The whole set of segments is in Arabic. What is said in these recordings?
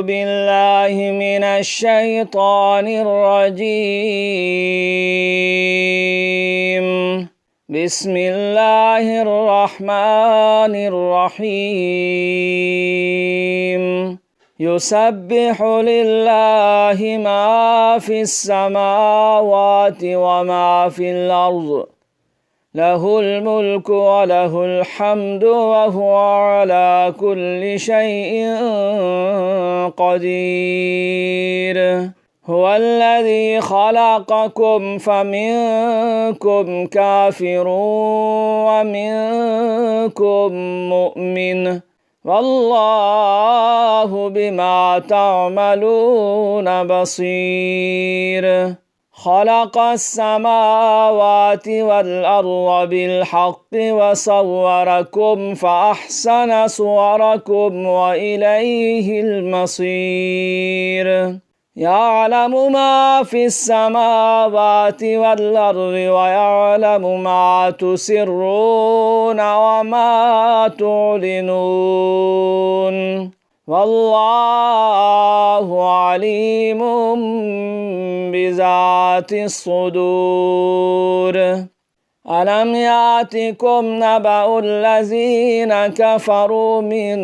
بالله من الشيطان الرجيم. بسم الله الرحمن الرحيم. يسبح لله ما في السماوات وما في الأرض، له الملك وله الحمد وهو على كل شيء قدير. هو الذي خلقكم فمنكم كافر ومنكم مؤمن، والله بما تعملون بصير. خلق السماوات والأرض بالحق وصوركم فأحسن صوركم وإليه المصير. يعلم ما في السماوات والأرض ويعلم ما تسرون وما تعلنون، والله عليم بذات الصدور. ألم يأتكم نبأ الذين كفروا من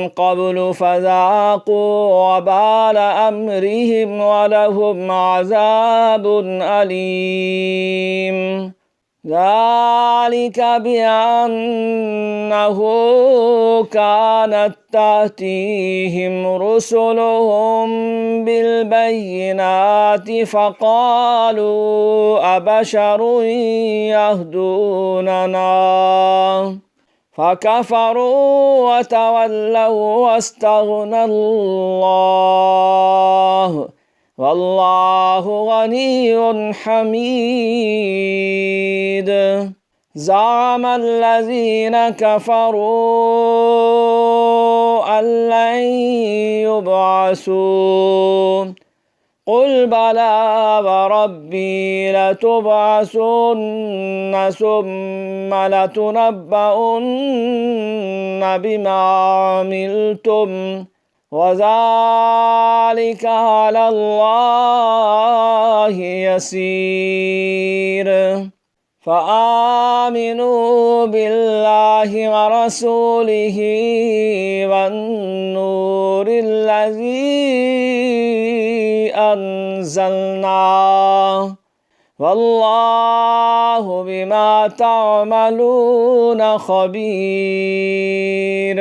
قبل فذاقوا وبال أمرهم ولهم عذاب أليم. ذلك بأنه كانت تأتيهم رسلهم بالبينات فقالوا أبشر يهدوننا، فكفروا وتولوا واستغنى الله، والله غني حميد. زعم الذين كفروا أن لن يبعثوا، قل بلى وربي لتبعثن ثم لتنبؤن بما عملتم، وذلك على الله يسير. فآمنوا بالله ورسوله والنور الذي أنزلنا، والله بما تعملون خبير.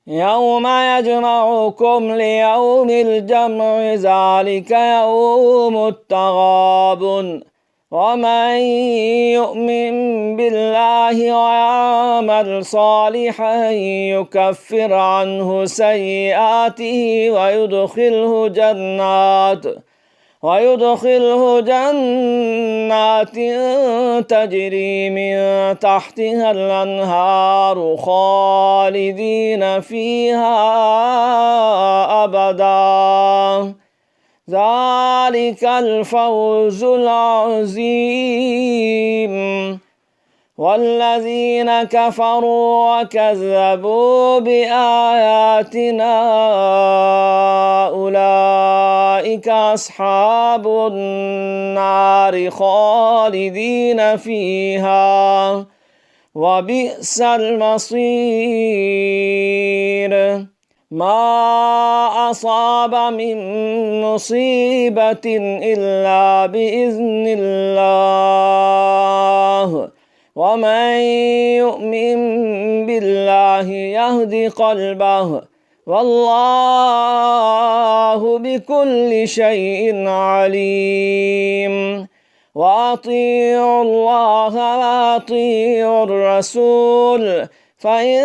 يوم يجمعكم ليوم الجمع، ذلك يوم التغابن، ومن يؤمن بالله ويعمل صالحا يكفر عنه سيئاته ويدخله جنات تجري من تحتها الأنهار خالدين فيها أبدا، ذلك الفوز العظيم. والذين كفروا وكذبوا بآياتنا أولئك أصحاب النار خالدين فيها، وبئس المصير. ما أصاب من مصيبة إلا بإذن الله، ومن يؤمن بالله يهد قلبه، والله بكل شيء عليم. وأطيعوا الله وأطيعوا الرسول، فإن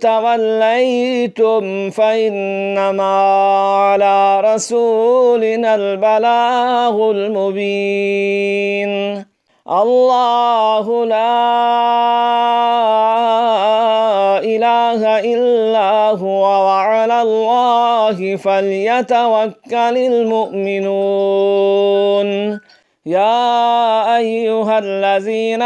توليتم فإنما على رسولنا البلاغ المبين. الله لا إله إلا هو، وعلى الله فليتوكل المؤمنون. يا أيها الذين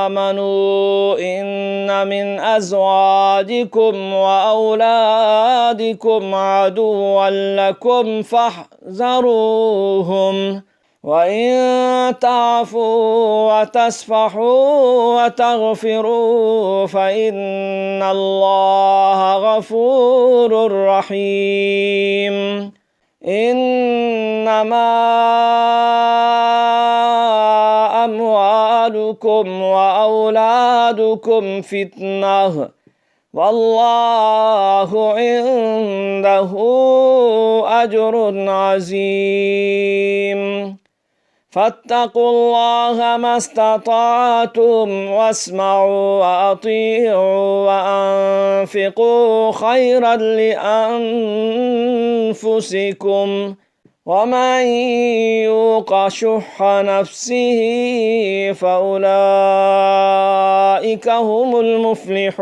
آمنوا إن من أزواجكم وأولادكم عدوا لكم فاحذروهم وإن تعفوا وتصفحوا وتغفروا فإن الله غفور رحيم إنما أموالكم وأولادكم فتنة والله عنده أجر عظيم فاتقوا الله ما استطعتم واسمعوا وأطيعوا وأنفقوا خيرا لأنفسكم ومن يوق شح نفسه فأولئك هم المفلحون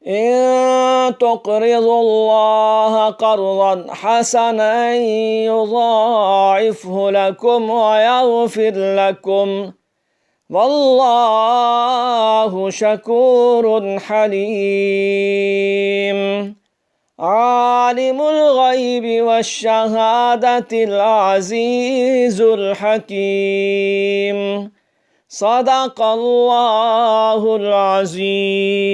إن تقرضوا الله قرضا حسنا يضاعفه لكم ويغفر لكم والله شكور حليم عالم الغيب والشهادة العزيز الحكيم صدق الله العظيم.